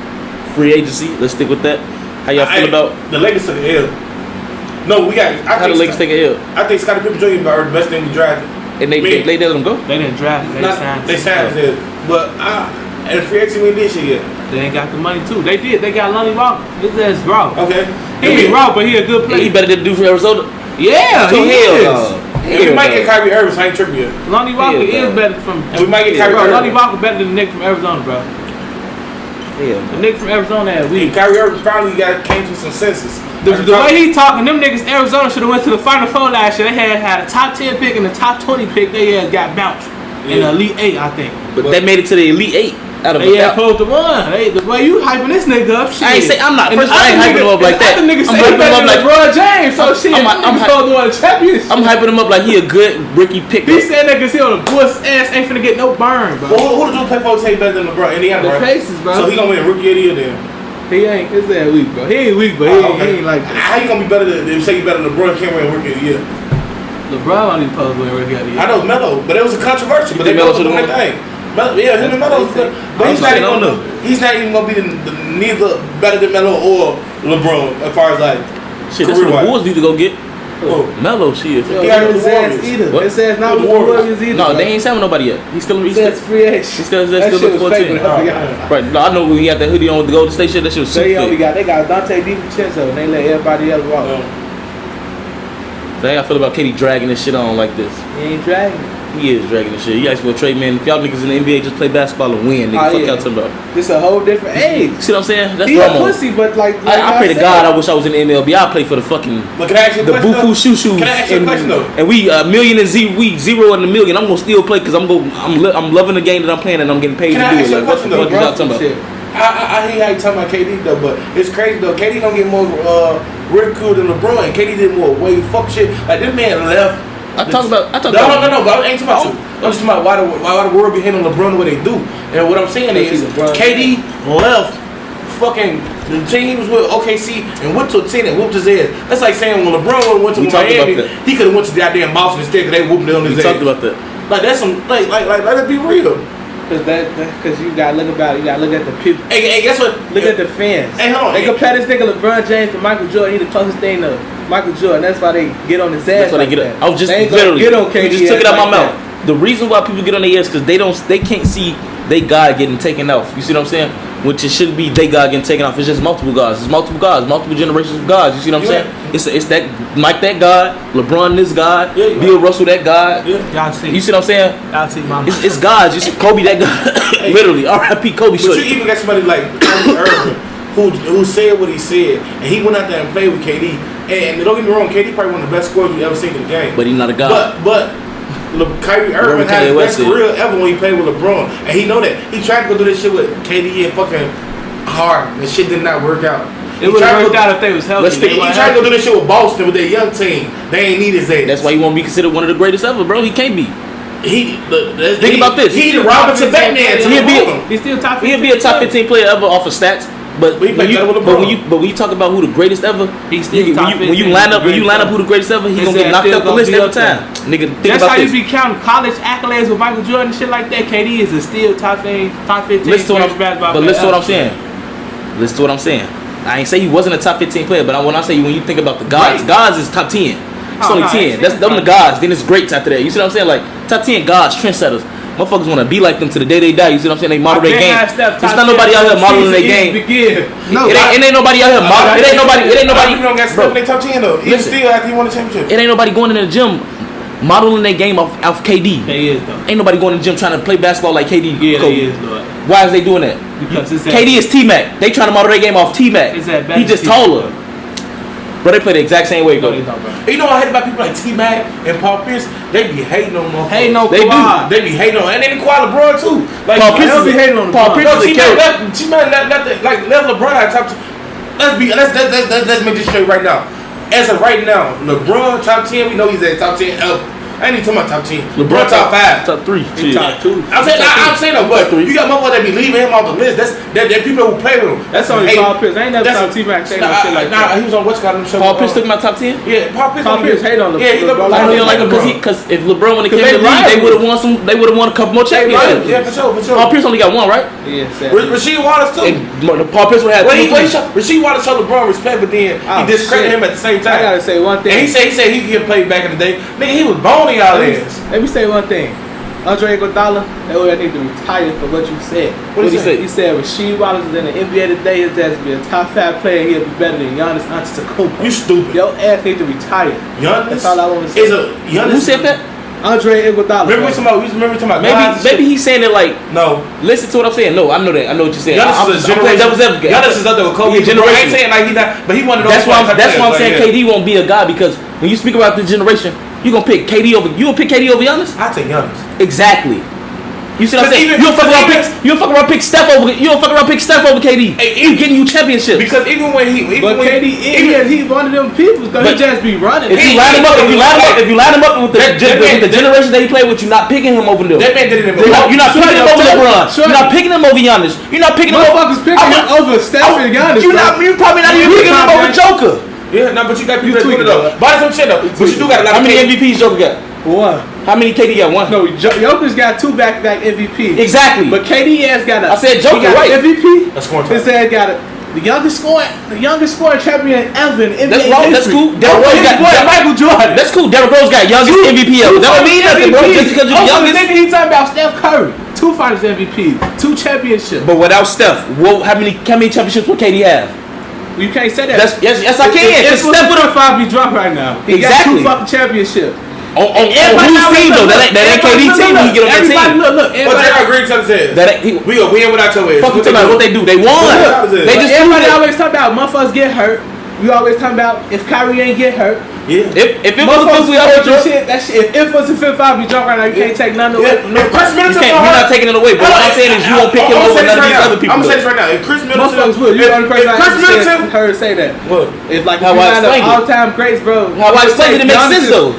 free agency. Let's stick with that. How y'all feel about the Lakers took a L? No, we got. How the Lakers take a L? I think Scottie Pippen Jr. is the best thing we drafted. And they let him go. They didn't draft. They signed him. But and free agency we did shit yet. They ain't got the money too. They did. They got Lonnie Walker. His ass raw. Okay. He ain't raw, but he a good player. He better than do for Arizona. Yeah, he is. We might get Kyrie Irving, so I ain't tripping yet. Lonnie Walker is better from. And we might get Kyrie Irving. Lonnie Walker better than the nigga from Arizona, bro. Yeah. The nigga from Arizona had weak. Kyrie Irving finally came to some senses. The way he talking, them niggas Arizona should have went to the Final Four last year. They had a top 10 pick and a top 20 pick. They got bounced in the Elite 8, I think. But they made it to the Elite 8. Out of they supposed to run. The way you hyping this nigga up, shit. I ain't say I'm not. First, I ain't hyping him up like that. I'm hyping him up like LeBron James. So shit, I'm supposed to win a championship. I'm hyping him up like he a good rookie pickup. He said niggas here on the Bull's ass ain't finna get no burn, bro. Well, who does play for take better than LeBron? Indiana, the Pacers, bro. So he gonna win rookie of the year then. He ain't. His ass weak, bro. He ain't weak, but he ain't like that. How you gonna be better than if you say you better than LeBron? Can't win rookie of the year. LeBron only supposed to win rookie of the year. I know Melo, but it was a controversy. But they both doing that thing. Yeah, him and Melo is good. But he's not even gonna be neither better than Melo or LeBron as far as like shit. That's what the Bulls need to go get. Melo, shit. He got his ass either. His ass not with the Warriors either. No, they ain't signed nobody yet. He's still free agent. He's still looking for a team. Right. No, I know when he had that hoodie on with the Golden State shit. That shit was super they got Dante DiVincenzo and they let everybody else walk. So how y'all feel about KD dragging this shit on like this? He ain't dragging. He is dragging this shit. You guys for a trade, man. If y'all niggas in the NBA just play basketball and win, nigga, fuck y'all talking about. This a whole different age. See what I'm saying? That's he a pussy, but like I pray to God I wish I was in the MLB. I play for the fucking the Bufu Shoo. Can I ask you a question though? And we $1 million and zero in the million. I'm gonna still play because I'm loving the game that I'm playing and I'm getting paid to do it. Like, what the fuck y'all talking about? I hear how you talking about KD though, but it's crazy though. KD don't get more ridicule than LeBron. KD did more way fuck shit. Like this man left. I talk about. No, but I ain't talking about you. I'm just talking about why the world be handling LeBron the way they do. And what I'm saying is, KD left fucking the team he was with OKC and went to a team that whooped his ass. That's like saying when LeBron went to Miami, he could have went to goddamn Boston instead because they whooped on his ass. We talked about that. Like that's some like let it be real. Because you gotta look about it. You gotta look at the people. Hey, guess what? Look at the fans. Hey, hold on. They compare this nigga LeBron James to Michael Jordan. He the closest thing to Michael Jordan. That's why they get on his ass. That's why like they get. that. I was just they ain't literally. get on KD. You just took it out my like mouth. The reason why people get on their ass because they can't see they God getting taken off. You see what I'm saying? Which it shouldn't be they God getting taken off. It's just multiple gods. It's multiple gods, multiple generations of gods. You see what I'm saying? It's that Mike that God, LeBron this God, Bill Russell that God. Y'all see? You see what I'm saying? Y'all see, mama. It's gods. You see Kobe that God. Literally, R.I.P. Kobe. But you even got somebody like Kyrie Irving who said what he said, and he went out there and played with KD. And don't get me wrong, KD probably one of the best scorers you ever seen in the game. But he's not a god. But Kyrie Irving had his best career ever when he played with LeBron, and he know that. He tried to go do this shit with KD and fucking hard, and shit did not work out. It would have worked out if they was healthy. He tried to go do this shit with Boston with their young team. They ain't need his ass. That's why he won't be considered one of the greatest ever, bro. He can't be. Think about this. He the Robinson Batman. He's still top 15. He'll be a top 15 player ever off of stats. But when you talk about who the greatest ever, he's still when you line up who the greatest ever, he's gonna get knocked up the list every time. Nigga, think that's about how this. you be counting college accolades with Michael Jordan and shit like that. KD is a still top 15. Listen to what I'm saying. Listen to what I'm saying. I ain't say he wasn't a top 15 player, but when I say when you think about the gods, gods is top 10. It's only 10. That's them the gods. Then it's greats after that. You see what I'm saying? Like top 10 gods, trendsetters. Motherfuckers want to be like them to the day they die. You see what I'm saying? They model their game. There's not nobody out here modeling their game. No, it ain't nobody out here modeling. It ain't nobody. People don't got stuff in their top 10 though. Even still after he won the championship. It ain't nobody going in the gym modeling their game off KD. They is though. Ain't nobody going in the gym trying to play basketball like KD. Yeah, they is though. Why is they doing that? Because it's KD is T-Mac. They trying to model their game off T-Mac. He just taller. But they play the exact same way, though. You know what I hate about people like T-Mac and Paul Pierce? They be hating on them. Hating on they Kawhi. They be hating on, and they be Kawhi LeBron too. Like Paul Pierce be hating on Paul Pierce. T-Mac let LeBron out top 2. Let's make this straight right now. As of right now, LeBron top 10. We know he's at top 10 ever. I ain't even talking about top 10. LeBron top 5. Top 3. Top 2. I'm saying though, but you got motherfuckers that be leaving him off the list. That people who play with him. That's only Paul Pierce. I ain't never saw T-Mac say no shit like that. He was on what's called him show. Paul Pierce took my top 10? Yeah, Paul Pierce hate on LeBron. Yeah, he don't like him because if LeBron when it came to the league, they would have won some. They would have won a couple more championships. Yeah, for sure. Paul Pierce only got one, right? Yeah, Rasheed Wallace too. Paul Pierce would have had two. Rasheed Wallace showed LeBron respect, but then he discredited him at the same time. I gotta say one thing. And he said he could play back in the day. Nigga, he was boning y'all ass. Let me say one thing. Andre Iguodala, that way I need to retire for what you said. What did he say? He said Rasheed Wallace is in the NBA today. His ass to be a top 5 player. He'll be better than Giannis Antetokounmpo. You stupid. Your ass need to retire. Giannis. That's all I want to say. Who said that? Andre Iguodala. Remember we talking about maybe he's saying it like no. Listen to what I'm saying. No, I know that. I know what you're saying. Giannis is up there with Kobe. I ain't saying like he not, but he one of those. That's why I'm saying KD won't be a guy because when you speak about the generation, you gonna pick KD over. You gonna pick KD over Giannis? I take Giannis. Exactly. You see what I'm saying? You'll fuck around pick Steph over KD. He getting you championships. Because even when he one of them people, he just be running. If you line him up with the generation that he played with, you're not picking him over them. That man did it in You're not picking him over LeBron. You're not picking him over Giannis. You're not picking him over. Picking him over Steph and Giannis. You probably not even picking him over Joker. Yeah, no, but you got people that do it though. Buy some shit though. But you do got a lot of. How many MVPs Joker got? One. How many KD got? One. No, Joker's got 2 back-to-back MVPs. Exactly. But KD has got a. I said Joker, right? MVP. That's scoring. His ass got the youngest scoring champion ever in NBA. That's wrong. That's cool. Derrick Rose got Michael Jordan. That's cool. Derrick Rose got youngest MVP ever. That don't mean nothing, bro. Just because you're youngest. He talking about Steph Curry. 2 Finals MVPs, 2 championships. But without Steph, how many championships would KD have? You can't say that. Yes, I can. If Steph would have 5 be drunk right now. He exactly. got 2 fucking championships. On whose team though? That ain't KD team. He get on that team. Look. But Jared Green says we win without your ass. Fuck you talking about what they do. They won. They just everybody always talk about motherfuckers get hurt. We always talk about if Kyrie ain't get hurt. Yeah. If it was a 5th, we always drunk. If it was a 5th, I'd be drunk right now. You can't take none away. You're not taking it away. But what I'm saying is you won't pick him over none of these other people. I'm gonna say this right now. If Chris Middleton, motherfuckers will. You're the only person I heard say that. What? If like how I explained it, all-time greats, bro. How I explained it, it makes sense though.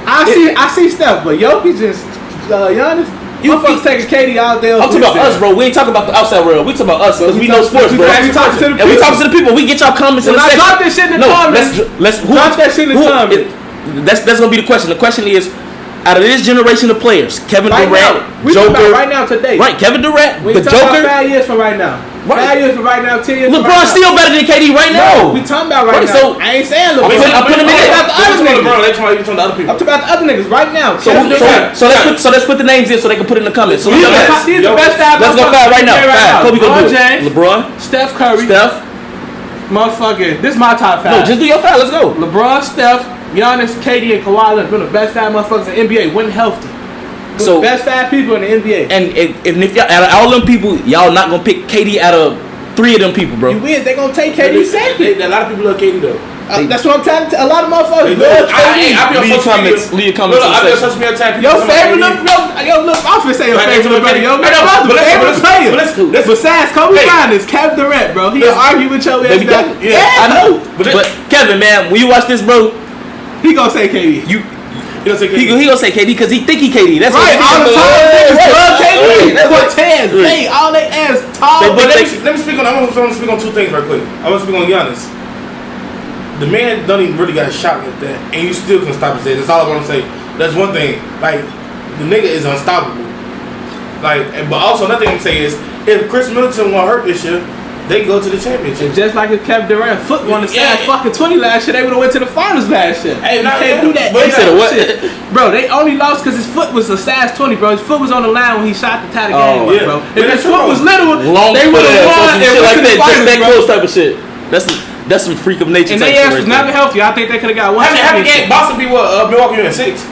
I see stuff, but Jokic just Giannis. You motherfuckers taking KD out there. I'm talking about us, bro. We ain't talking about the outside world. We talking about us because we know sports, bro. We talking to the people. We get y'all comments in the section. Drop this shit in the comments. Let's drop that shit in the comments. That's gonna be the question. The question is, out of this generation of players, Kevin Right Durant, now, we talking Joker, about right now today. right? Kevin Durant, We the talking Joker. about 5 years from right now. Right. 5 years from right now, 10 years. LeBron's from right still better than KD right now. No, we talking about right now. So I ain't saying LeBron. I'm putting him in there. I'm talking about the other niggas. LeBron, they trying to other people. I'm talking about the other niggas right now. So let's put the names in so they can put it in the comments. So These are the best five. let's go five right now. Five. Kobe LeBron gonna do it. James, LeBron, Steph Curry, motherfucker. This is my top five. No, just do your five. Let's go. LeBron, Steph, Giannis, KD, and Kawhi Leonard been the best five motherfuckers in the NBA when healthy. So the best five people in the NBA. And if y'all out of all them people, y'all not gonna pick KD out of 3 of them people, bro. You win, they gonna take KD second. A lot of people love KD though. That's what I'm trying to tell. A lot of motherfuckers They love do. KD. I be on Leave your social media. comments. Leave your comments. Look, I be on section. social media attacking Your people. favorite little, look, I'm finna say your Right, favorite little brother. Your I know, but let's- favorite but player. let's- Besides Kobe Hey. Bryant is Kevin Durant, bro. He Listen. argue with your Baby ass. Kevin. Yeah. I know. But But Kevin, man, when you watch this, bro, He gonna say KD. you You know what I'm he saying? gonna say KD because he think he KD. That's Right, all the time. Niggas love KD. That's what- Cortez, they all they ass tall. They- But let me speak on. I want to speak on 2 things right quick. I want to speak on Giannis. The man don't even really got a shot like that, and you still can stop his head. That's all I want to say. That's one thing. Like the nigga is unstoppable. Like, but also another thing I'm saying is, if Chris Middleton won't hurt this year, they go to the championship. Just like if Kevin Durant foot won the size fucking 20 last year, they would have went to the finals last year. Hey, you not can't him. do that. But he said what? Shit. Bro, they only lost because his foot was a size 20, bro. His foot was on the line when he shot the tie the game, Oh, yeah. bro. But If his that's foot wrong. was little, long they foot would have ass, won some and shit went like to the that, just finals, that bro. close type of shit. That's some freak of nature And type they shit ass was right never there. healthy. I think they could have got one How many championship. games Boston beat Milwaukee in 6?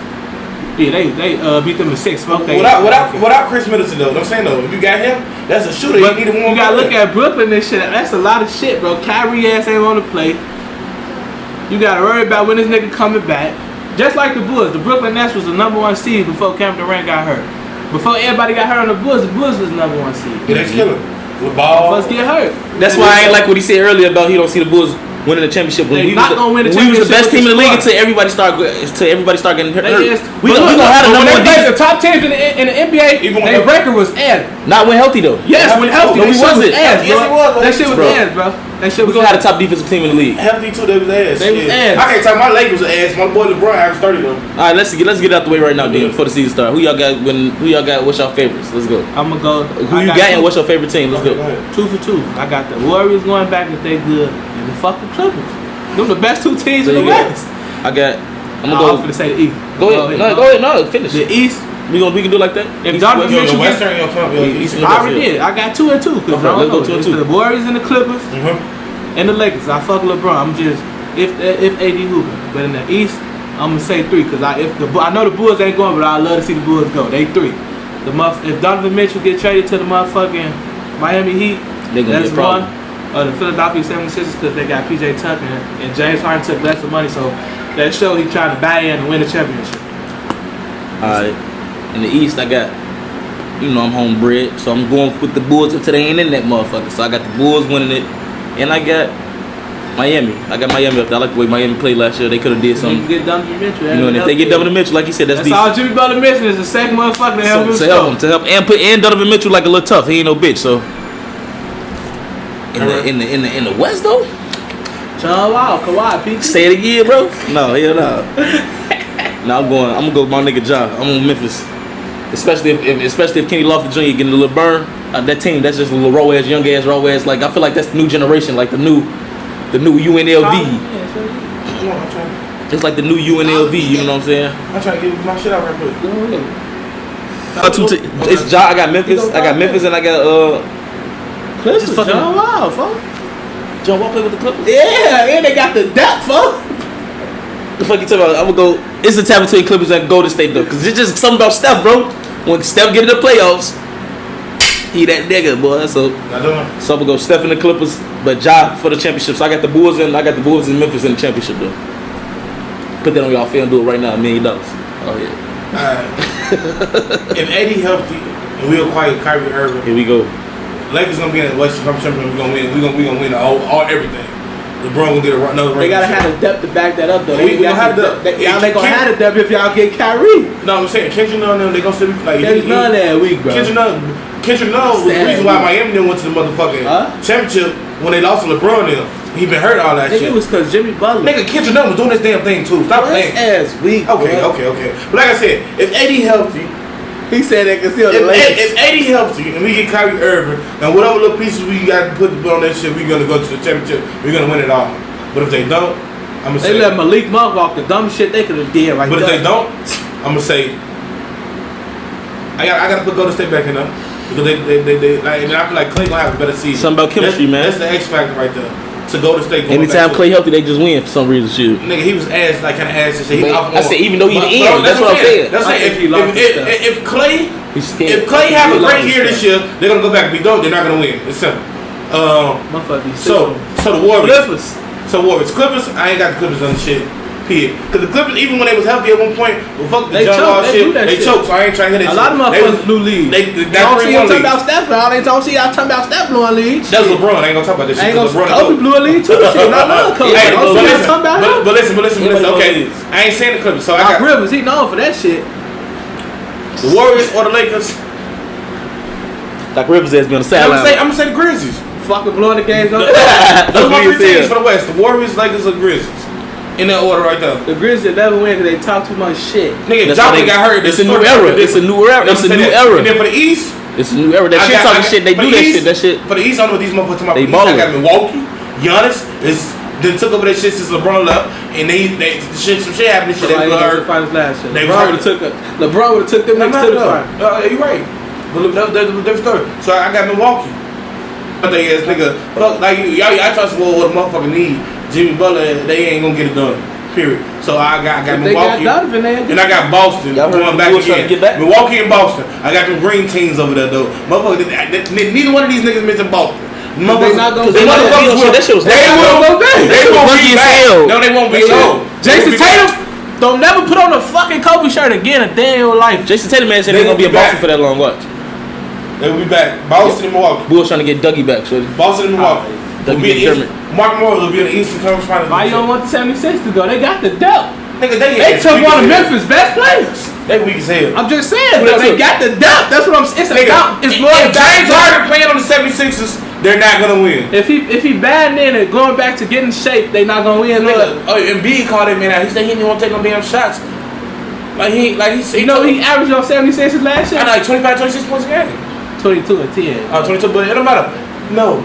Yeah, they beat them in 6. Smoke they. Without Chris Middleton though, I'm saying though, if you got him, that's a shooter. But You need a you gotta look at Brooklyn and shit. That's a lot of shit, bro. Kyrie ass ain't on the play. You gotta worry about when this nigga coming back. Just like the Bulls, the Brooklyn Nets was the #1 seed before Kevin Durant got hurt. Before everybody got hurt on the Bulls was the #1 seed. Yeah, that's killer. With ball. First get hurt. That's why I ain't like what he said earlier about he don't see the Bulls winning the championship. They not gonna win the we was the best championship team in the with league the until everybody start getting hurt. They is, We gonna have the when #1 they played defense. the top teams in the NBA, Even when their they- record was ass. Not when healthy though. Yes, when healthy, No, that he shit was wasn't. ass, Yes, bro. it was. That shit was Bro. ass, bro. That shit We was gonna have ass. the top defensive team in the league. Healthy too, they was ass. They was Yeah. ass. I can't tell my Lakers was ass. My boy LeBron averaged 30 though. All right, let's get it out the way right now, then, before the season start. Who y'all got? Who y'all got? What's your favorites? Let's go. I'm gonna go. Who you got and what's your favorite team? Let's Go go. ahead. 2 for 2. I got the Warriors going back if they good, and the fucking Clippers. Them the best 2 teams There in the you go. West. I got. I'm I'm gonna gonna say the East. go. Go ahead. No, go ahead. No, finish. The East. We can do it like that. If East, Donovan West? Yo, Mitchell the gets- Western, East and I West, already yeah. did. I got 2 and 2 because Okay, I don't let's go know. 2 and It's 2. the Warriors and the Clippers Mm-hmm. and the Lakers. I fuck LeBron. I'm just if AD hooping, but in the East, I'm gonna say 3 because I know the Bulls ain't going, but I love to see the Bulls go. They 3. If Donovan Mitchell get traded to the motherfucking Miami Heat, They gonna that's be a problem. one. The Philadelphia 76ers because they got PJ Tucker and James Harden took less of money, so that show he trying to buy in and win the championship. Alright. In the East, I got, I'm homebred, so I'm going with the Bulls until they ain't in that motherfucker. So I got the Bulls winning it, and I got Miami. I got Miami up there. I like the way Miami played last year. They could have did You something. get Donovan Mitchell. And if they get Donovan Mitchell, like you said, that's That's all Jimmy Butler missing is the second motherfucker to help him to score. help him, and put in Donovan Mitchell like a little tough. He ain't no bitch. So in the West though, John Wall, Kawhi, PG. say it again, bro. No, hell no. No, I'm gonna go with my nigga Ja. I'm on Memphis, especially if Kenny Lofton Jr. getting a little burn. That team, that's just a little raw ass, young ass, raw ass. Like I feel like that's the new generation, like the new UNLV. It's like the new UNLV. You know what I'm saying? I'm trying to get my shit out right quick. It's Ja. I got Memphis. And I got Clippers, Just fucking- John Wall, folks. John Wall play with the Clippers. Yeah, and they got the depth, folks. The fuck you talking about? I'm gonna go. It's the tap between Clippers and Golden State though, cause it's just something about Steph, bro. When Steph get in the playoffs, he that nigga, boy. So I don't know. I'm gonna go Steph in the Clippers, but Ja for the championship. So I got the Bulls in Memphis in the championship though. Put that on y'all film. Do it right now. $1 million. Oh yeah. Alright. If AD healthy and we acquire Kyrie Irving, Here we go. Lakers gonna be in the Western Conference Championship. We gonna win all everything. LeBron gonna get another ring. They gotta have the depth to back that up, though. We gonna have the- Y'all ain't gonna Ken- have the depth if y'all get Kyrie. No, I'm saying Kendrick Nunn and them, they gonna still be like There's none that week, bro. Kendrick Nunn was the Sad. reason why Miami didn't went to the motherfucking Huh? championship when they lost to LeBron. Them He been hurt all that Nigga, shit. it was because Jimmy Butler. Nigga, Kendrick Nunn was doing this damn thing too. Stop playing. Ass weak. Okay. But like I said, if AD healthy, He said that because he on the if Lakers. AD healthy and we get Kyrie Irving and whatever little pieces we got to put on that shit, we're gonna go to the championship. We're gonna win it all. But if they don't, I'm gonna say. They let Malik Monk walk the dumb shit they could have did right But there. if they don't, I'm gonna say. I gotta put Golden State back in there because they like, I mean, I feel like Clay gonna have a better season. Something about chemistry, man. That's the X factor right there. To Golden State. Anytime Clay healthy, they just win for some reason. Shit. Nigga, he was ass like kind of ass and shit. I said even though he the end, that's what I'm saying. That's like if Clay have a great year this year, they're gonna go back. If he don't, they're not gonna win. It's simple. So the Warriors. Clippers. I ain't got the Clippers on the shit. Because the Clippers, even when they was healthy at one point, well, fuck the John Wall shit. They choked, so I ain't trying to hit that shit. A lot of motherfuckers blew leads. They don't see y'all talking about Steph, y'all ain't don't see y'all talking about Steph blowing leads. That's LeBron. I ain't gonna talk about this shit. Kobe blew a lead too. Shit, not love Kobe. But listen. Okay, I ain't saying the Clippers. So I got Rivers. He known for that shit. The Warriors or the Lakers. Doc Rivers has been on the sideline. I'm gonna say the Grizzlies. Fucking blowing the games on. Those are my 3 teams for the West: the Warriors, Lakers, or Grizzlies. In that order right there. The Grizzlies never win because they talk too much shit. Nigga, Johnny got hurt. It's a new era. It's a new era. And then for the East, it's a new era. That shit talking shit. They do that shit. That shit. For the East, I don't know what these motherfuckers talking about. They ballin'. I got Milwaukee. Giannis is then took over that shit since LeBron left, and some shit happened. Shit they hurt. LeBron would have took them niggas to the final. You right. But that's a different story. So I got Milwaukee. But they ass nigga, fuck like y'all trust what a motherfucker need. Jimmy Butler, they ain't gonna get it done. Period. So I got Milwaukee, and I got Boston going back again. Milwaukee and Boston. I got them green teams over there though. Motherfucker, neither one of these niggas mentioned Boston. They not gonna they won't go back. They won't be back. No, they won't be low. Jason Tatum don't never put on a fucking Kobe shirt again a day in your life. Jason Tatum man said they gonna be in Boston for that long. Watch. They will be back. Boston and Milwaukee. Bulls trying to get Dougie back. So Boston and Milwaukee. Mark Morris will be in the Eastern Conference Finals. Why you don't want the 76 to go? They got the dub. Nigga, they took one of Memphis' best players. They weak as hell. I'm just saying, though, they got the dub. That's what I'm saying. It's more if James Harden playing on the 76ers, they're not gonna win. If he bad in and going back to getting shape, they not gonna win. And B called him man out. He said he didn't want to take no damn shots. He averaged on 76ers last year. I know, like 25, 26 points a game. 22 and 10. 22, but it don't matter. No.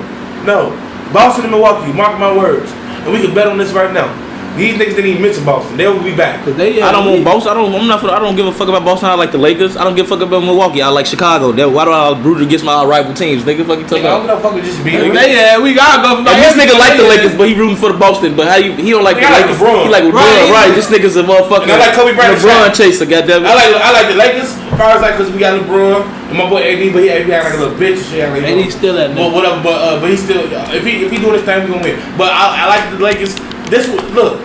Boston and Milwaukee, mark my words. And we can bet on this right now. These niggas didn't even mention Boston. They will be back. I don't want Boston. I don't give a fuck about Boston. I like the Lakers. I don't give a fuck about Milwaukee. I like Chicago. Why do I root against my rival teams? Nigga fucking talking about. I don't know fuck just be. We gotta go for and this nigga like the Lakers, but he rooting for the Boston. But he don't like the Lakers. He like LeBron. Right. This nigga's a motherfucking. I like Kobe Bryant. LeBron chaser. Goddamn it. I like the Lakers. As far as like, cause we got LeBron and my boy AD, but he act like a little bitch and shit. And he's still at but whatever. But he's still if he doing his thing, we gonna win. But I like the Lakers. Look.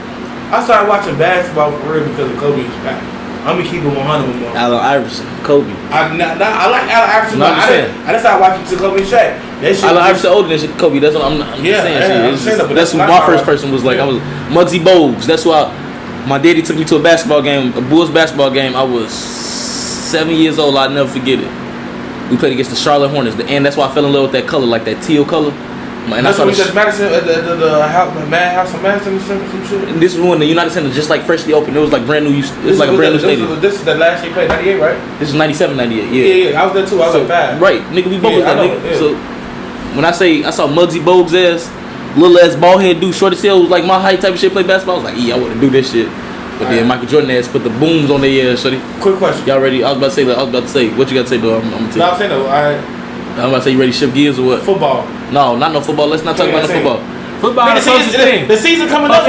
I started watching basketball for real because of Kobe's back. I'm gonna keep it 100 with him. Allen Iverson, Kobe. I like Allen Iverson. I just started watching to Kobe and Shaq. Allen Iverson older than Kobe. That's what I'm saying. That's who my first person was like. I was Muggsy Bogues. That's why my daddy took me to a basketball game, a Bulls basketball game. I was 7 years old. I'll never forget it. We played against the Charlotte Hornets, and that's why I fell in love with that color, like that teal color. And that's when we just Madison, the Madhouse of Madison or some shit. And this was when the United Center just like freshly opened. It was like brand new. It was like a brand new stadium. This is the last year played, 98, right? This is 97, 98. Yeah. I was there too. I was like 5. Right, nigga, we both was that nigga. Yeah. So when I say I saw Muggsy Bogues ass, little ass bald head dude, short as hell, was like my height type of shit, play basketball. I was like, yeah, I want to do this shit. But then Michael Jordan ass put the booms on their ass. Quick question. Y'all ready? I was about to say. What you got to say, though? I'm gonna tell you. No, I'm saying though. I'm about to say you ready to shift gears or what? Football. No, not no football. Let's not talk about no football. Football is the season coming up.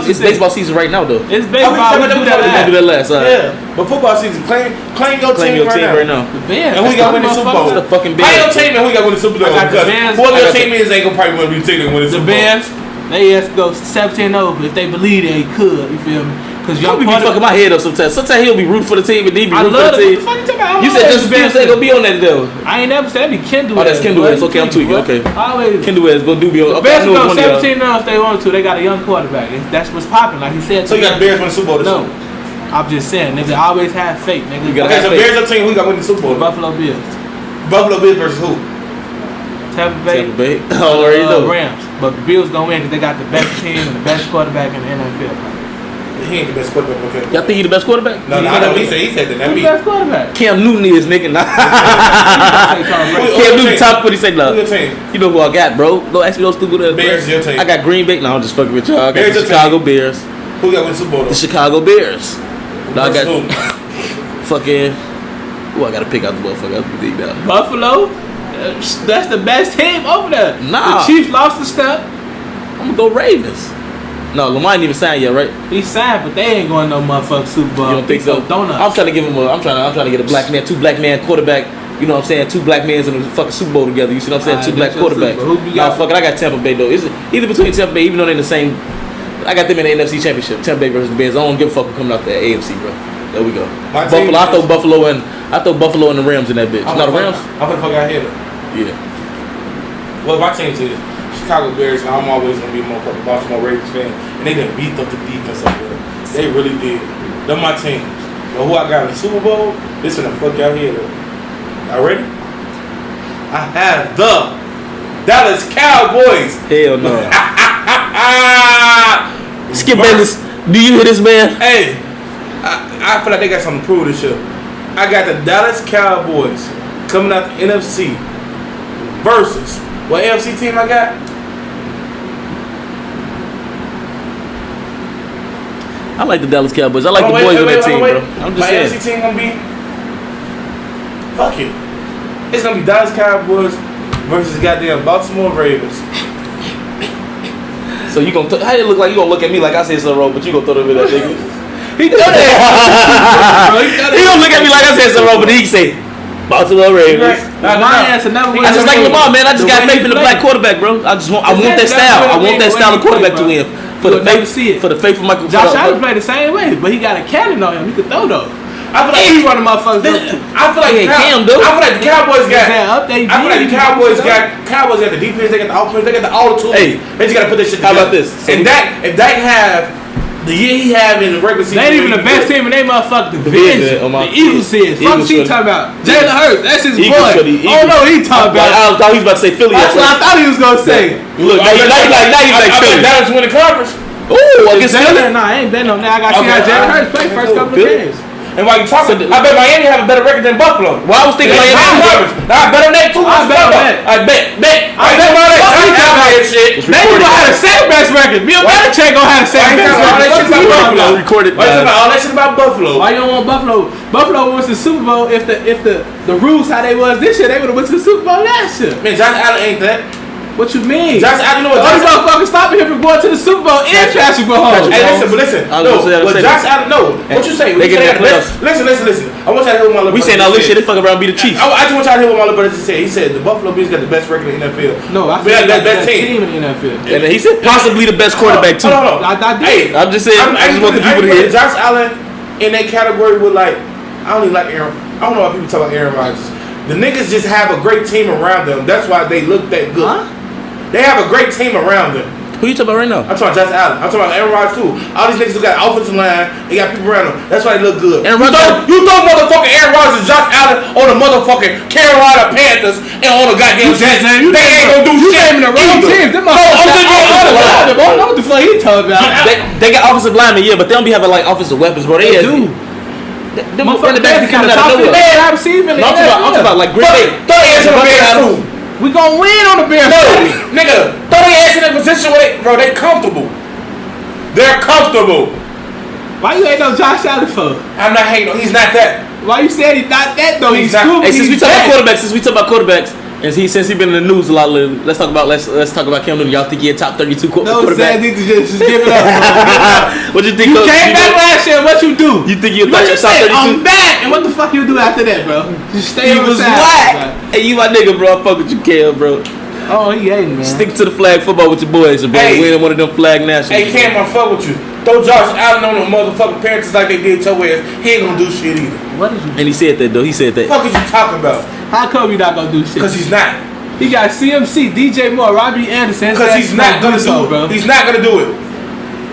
It's baseball season right now though. It's baseball. We do that last. Yeah, but football season. Claim your team right now. The Bears. And we got to win the Super Bowl. The fucking Bears. Claim your team and we got to win the Super Bowl. Because whoever your team is ain't gonna probably win the Super Bowl. The Bears. They have to go 17-0 if they believe they could. You feel me? Because y'all be fucking my head up sometimes. Sometimes he'll be rooting for the team, and he be rooting for the team. What the fuck you said Justin Fields ain't gonna be on that though. I ain't never said that. Be Kendall. Oh, that's Kendall. Okay, I'm tweaking. Okay. Always. Kendall is gonna do be on. The Bears can go 17-0 if they want to. They got a young quarterback. That's what's popping. Like he said. So you got Bears win the Super Bowl this year? No. I'm just saying, nigga. Always have faith, nigga. Okay, so Bears your team. Who got win the Super Bowl? Buffalo Bills. Buffalo Bills versus who? Tampa Bay. Already know. Rams. but the Bills gonna win because they got the best team and the best quarterback in the NFL. He ain't the best quarterback. Okay. Y'all think he the best quarterback? No, I know he said that. Who's the best quarterback? Cam Newton is, nigga. Nah. Cam Newton top, what he say? No. Who's your team? You know who I got, bro. Don't ask me those stupid ass. Bears, your team. I got Green Bay. No, I'm just fucking with y'all. I got Bears, the your Chicago team. Bears. Who got win Super Bowl though? The Chicago Bears. No, I got who? fucking. Who I gotta pick out the motherfucker out the league now? Buffalo. That's the best team over there. Nah. The Chiefs lost a step. I'm gonna go Ravens. No, Lamar ain't even signed yet, right? He signed, but they ain't going no motherfucking Super Bowl. You don't think so? Donuts. I'm trying to give him a. I'm trying to get a black man, two black man quarterback. You know what I'm saying? Two black men in the fucking Super Bowl together. You see what I'm saying? Alright, Two black that's your quarterbacks. Super Bowl. Who you Nah, got? fuck it. I got Tampa Bay though. It's either between Tampa Bay, even though they're in the same. I got them in the NFC Championship. Tampa Bay versus the Bears. I don't give a fuck who coming out the AFC, bro. There we go. My Buffalo. team I is- throw Buffalo and the Rams in that bitch. I'm Not the gonna Rams. fuck- I'm gonna fuck out here. Yeah. Well, my team is Chicago Bears. I'm always gonna be a motherfucking Baltimore Ravens fan, and they done beat up the defense up there. They really did. They're my team. But who I got in the Super Bowl? This is gonna fuck out here. Y'all ready? I have the Dallas Cowboys. Hell no. Skip Bayless. Do you hear this, man? Hey, I feel like they got something to prove this year. I got the Dallas Cowboys coming out the NFC versus what AFC team I got? I like the Dallas Cowboys. I like the boys on that team, bro. I'm just My saying. AFC team gonna be fuck it. It's gonna be Dallas Cowboys versus goddamn Baltimore Ravens. So you gonna how you look like you gonna look at me like I said so wrong, but you gonna throw them in that nigga. He done that. He gonna look at me like I said so wrong, but he can say Baltimore Ravens. My ass another one. I just like Lamar, man. I just got faith in the black quarterback, bro. I want that style. I want that style of quarterback to win. For the faith of Michael. Josh Allen played the same way, but he got a cannon on him. He could throw though. I feel like He's one of the motherfuckers. I feel like Hey, Cam, dude. I feel like the Cowboys got. Up there, I feel like the Cowboys got the defense, they got the offense, they got all the tools. Hey, they just gotta put this shit how together. about this? And if Dak have the year he have in the regular season, They ain't even the best team in they motherfucking division. on my- The Eagles is. Fuck he talking about. Jalen Hurts, that's his Eagles boy. for the Oh no, he talking about. I thought he was about to say Philly. That's what I thought he was gonna say. Look, now you like Philly. Dallas win the conference. Ooh, against Philly. Nah, I ain't betting on that. I got to see how Okay, Jalen alright. Hurts play first couple of Philly? games. And while you talking, I bet Miami have a better record than Buffalo. Well, I was thinking Miami. Miami. I bet on that too. I bet on that. I bet. I bet on that. Shit. It's They gonna have the recorded. second best record. Bill Belichick gonna have the second best All that shit record. about Buffalo. Recorded. Why you talking about all that shit about Buffalo? Why you don't want Buffalo? Buffalo wants the Super Bowl. If the rules how they was this year, they would have went to the Super Bowl last year. Man, Josh Allen ain't that. What you mean? Josh Allen, you know what Only Josh motherfucker stopping him from going to the Super Bowl and Patrick Mahomes. Hey, listen. I was No, gonna say that what same Josh thing. Allen, no. What you say? They get say that the best. Listen. I want y'all to hear what my little We brother saying all this said. shit. They fuck around and be the Chiefs. I just want y'all to hear what my little brother just said. He said the Buffalo Bills got the best record in the NFL. No, I We said got the that's best the team. team in the NFL. And he said possibly the best quarterback too. Hold on. I did. Hey, I'm just saying. I just want the people to hear. Josh Allen in that category with like, I don't even like Aaron. I don't know why people talk about Aaron Rodgers. The niggas just have a great team around them. That's why they look that good. Huh? They have a great team around them. Who you talking about right now? I'm talking about Josh Allen. I'm talking about Aaron Rodgers too. All these niggas who got offensive line, they got people around them. That's why they look good. Aaron Rodgers- You throw motherfucking Aaron Rodgers and Josh Allen on the motherfucking Carolina Panthers and on the goddamn Jets. They ain't gonna do shit. naming the wrong either. teams. Them No, I'm just being honest. I don't know what the fuck he talking about. They got offensive linemen, yeah, but they don't be having like offensive weapons, bro. They do. Them running backs be coming out of nowhere. Hey, I'm receiving it. No, I'm talking about like Green Bay. Throw their ass in the Bears too. We gonna win on the Bears. No, nigga, throw their ass in a position where they, bro, they comfortable. They're comfortable. Why you ain't no Josh Allen for? I'm not hating on. He's not that. Why you said he's not that though? He's He's not- stupid. Hey, since we He's talk bad. about quarterbacks, and since he been in the news a lot lately, let's talk about Cam Newton. Y'all think he a top 32 No, quarterback? Zach, need to just give it up. What you think? You came back last year. What you do? You think you a What you top say? 32? I'm back. And what the fuck you do after that, bro? Just stay He on was the side. whack. Hey, you my nigga, bro. I fuck with you, Cam, bro. Oh, he hating, man. Stick to the flag football with your boys, bro. Hey. Win one of them flag nationals. Hey, Cam, I fuck with you. Throw Josh Allen on the motherfucking Panthers like they did your ass. He ain't gonna do shit either. What is you? And he said that though. He said that. What the fuck is you talking about? How come you not gonna do shit? Because he's not. He got CMC, DJ Moore, Robbie Anderson. Because he's not gonna do it, bro. He's not gonna do it.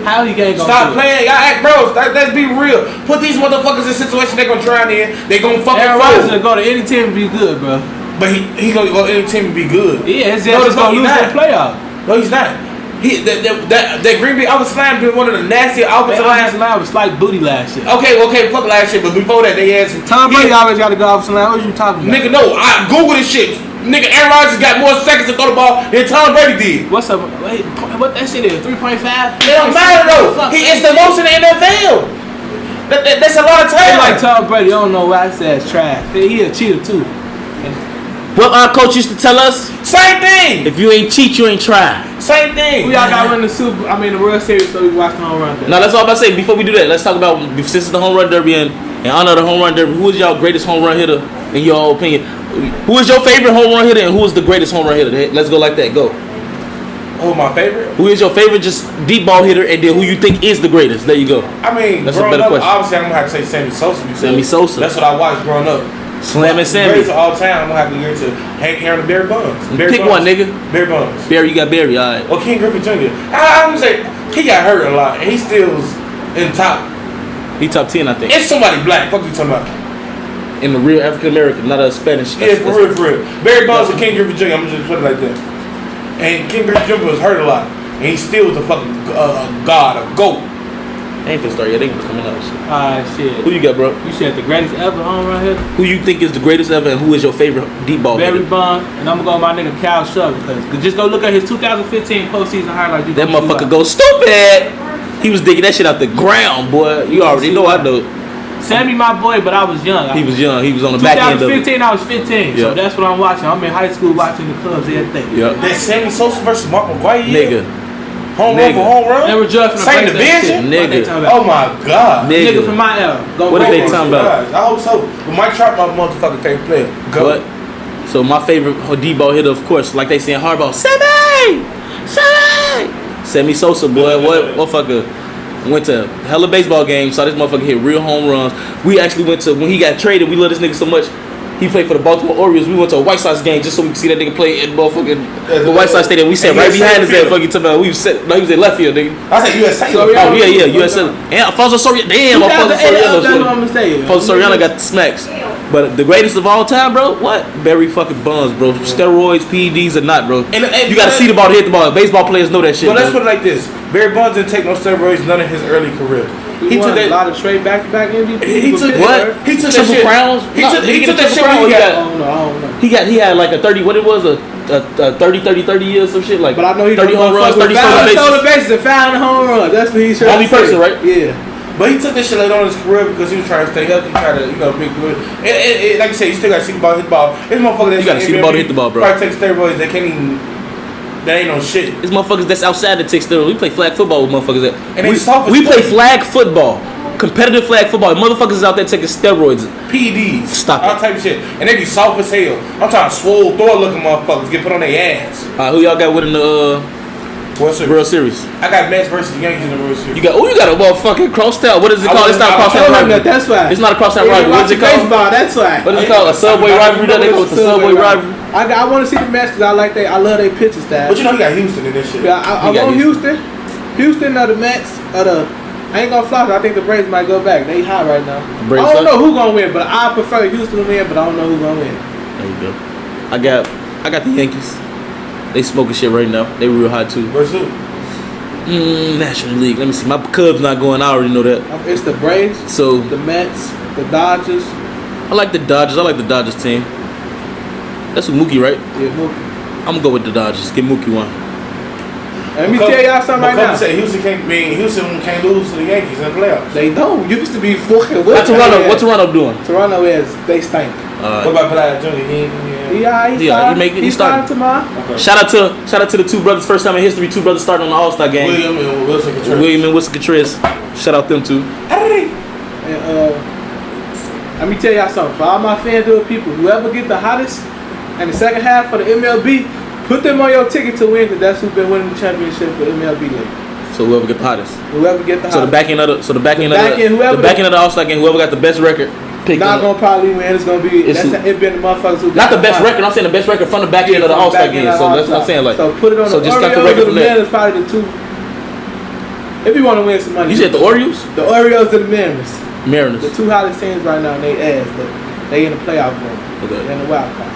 How he ain't gonna Stop do it? playing. Y'all act bros. Let's be real. Put these motherfuckers in a situation they gonna drown in. They gonna fucking Aaron Rodgers fold. gonna go to any team and be good, bro. But he gonna go any team and be good. Yeah, his No, Jets the is fuck gonna he lose not. that playoff. No, he's not. That Green Bay offensive line been one of the nastiest offensive lines. line was like booty last year. Okay, fuck last year, but before that they had some. Tom Brady always got to go offensive line. What you talking about? Nigga, no, I Google this shit. Nigga, Aaron Rodgers got more seconds to throw the ball than Tom Brady did. What's up? Wait, what that shit is? 3.5? It don't matter though. It's the most in the NFL. That's a lot of time. Like Tom Brady, I don't know why I said it's trash. He a cheater too. What our coach used to tell us? Same thing. If you ain't cheat, you ain't try. Same thing. We all got to run the the World Series, so we watch the home run derby. No, that's all I'm about to say. Before we do that, let's talk about, since it's the home run derby and in honor of the home run derby, who is y'all greatest home run hitter in your opinion? Who is your favorite home run hitter and who is the greatest home run hitter? Let's go like that. Go. Who my favorite? Who is your favorite just deep ball hitter and then who you think is the greatest? There you go. I mean, that's a growing better up, question. obviously I'm gonna have to say Sammy Sosa. Sammy Sosa. That's what I watched growing up. Slam and Sammy. Greatest of all time, I'm gonna have to give it to Hank Aaron and Barry Bonds. Pick one, nigga. Barry Bonds. Barry, you got Barry, alright. Or King Griffey Jr. I'm gonna say he got hurt a lot and he still was in top. He top 10, I think. It's somebody black. Fuck you talking about? In the real African American, not a Spanish. Yeah, for real. Barry Bonds and King Griffey Jr. I'm just put it like that. And King Griffey Jr. was hurt a lot, and he still was a fucking god, a goat. They ain't finna start yet. They just coming out. Shit. Who you got, bro? You said the greatest ever home run hitter? Who you think is the greatest ever, and who is your favorite deep ball Barry hitter? Bonds, and I'm gonna go with my nigga Cal Shutt because just go look at his 2015 postseason highlights. That motherfucker go stupid. He was digging that shit out the ground, boy. You already know I know. Sammy, my boy, but I was young. He was young. He was on the back end of it. 2015, I was 15. So that's what I'm watching. I'm in high school watching the Cubs every day. Yep. That Sammy Sosa versus Mark McGwire. Nigga. Home run for home run. Never judged from Same division. Nigga. Oh my god. Nigga from my era. What are they talking about? I hope so. But Mike Trout, my motherfucking favorite player. Go. What? So my favorite deep ball hitter, of course, like they say in hardball, Sammy Sosa, boy. What motherfucker? Went to hella baseball games, saw this motherfucker hit real home runs. We actually went to, when he got traded, we love this nigga so much. He played for the Baltimore Orioles. We went to a White Sox game just so we could see that nigga play at motherfucking the White Sox Stadium. We sat right behind his ass. Fucking talking about he was in left field, nigga. I said USA. Oh yeah, USA. And Alfonso Soriano. Damn, Alfonso Soriano. That's what I'm gonna say. Alfonso Soriano got the smacks. But the greatest of all time, bro, what? Barry fucking Bonds, bro. Steroids, PEDs, or not, bro. You gotta see the ball to hit the ball. Baseball players know that shit. Well, let's put it like this: Barry Bonds didn't take no steroids none of his early career. He took a lot of straight back-to-back MVP. He took what? He took triple crowns. He took that shit when he got. I don't know. He had like a 30. What it was a 30 years some shit like. But I know he 30 home runs, 30 stolen bases, and found home runs. That's what he's only person, right? Yeah. But he took this shit later on in his career because he was trying to stay healthy, try to, make good. Like you said, you still got to see the ball, hit the ball. This motherfucker that you got to see the ball to hit the ball, bro. Probably take steroids, they can't even. That ain't no shit. It's motherfuckers that's outside that take steroids. We play flag football with motherfuckers that. And we play flag football. Competitive flag football. Motherfuckers out there taking steroids. PEDs. Stop all type of shit. And they be soft as hell. I'm talking swole, Thor looking motherfuckers get put on their ass. Who y'all got winning the World Series? I got Mets versus the Yankees in the World Series. You got a motherfucking crosstown. What is it called? It's not a crosstown rivalry. That's why. It's not a crosstown rivalry. What is it called? Baseball, that's why. What is it called? A subway rivalry? They call it the subway rivalry. I want to see the Mets because I love their pitching style. But you know he got Houston in this shit. Yeah, I want Houston. Houston or the Mets or the. I ain't gonna flop it. I think the Braves might go back. They hot right now. I don't know who gonna win, but I prefer Houston to win. But I don't know who gonna win. There you go. I got the Yankees. They smoking shit right now. They real hot too. Where's who? National League. Let me see. My Cubs not going. I already know that. It's the Braves. So the Mets, the Dodgers. I like the Dodgers. I like the Dodgers team. That's with Mookie, right? Yeah, Mookie. I'm gonna go with the Dodgers. Get Mookie one. Let me tell y'all something right now. Say Houston can't lose to the Yankees in the playoffs. They don't. Used to be fucking. What's Toronto doing? Toronto is they stink. What about Vlad Jr.? He started tomorrow. Okay. Shout out to the two brothers. First time in history, two brothers starting on the All-Star game. William and Wilson Contreras. Shout out them two. And let me tell y'all something. For all my FanDuel people, whoever get the hottest in the second half for the MLB, put them on your ticket to win because that's who's been winning the championship for MLB league. So whoever get the hottest. Whoever get the hottest. So the back end of the All-Star game, whoever got the best record. Not gonna probably win. It's gonna be it's been the motherfuckers who not the best record. I'm saying the best record from the back end of the All-Star game. So that's what I'm saying. Like, so put it on so the just Orioles got the record from Men is probably the two. If you want to win some money, you said the Orioles. The Orioles and the Mariners. Mariners. The two hottest teams right now. They ass, but they in the playoff game. Okay. They in the wild card.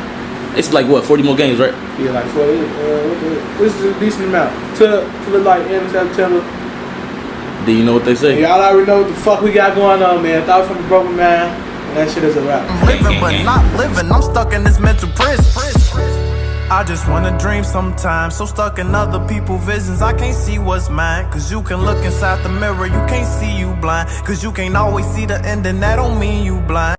It's like what, 40 more games, right? Yeah, like 40. This is a decent amount. To look like end of September. Do you know what they say? And y'all already know what the fuck we got going on, man. Thoughts from a broken man. And that shit is a wrap. I'm living but not living, I'm stuck in this mental prison. I just wanna dream sometimes, so stuck in other people's visions. I can't see what's mine, cause you can look inside the mirror, you can't see you blind. Cause you can't always see the end and that don't mean you blind.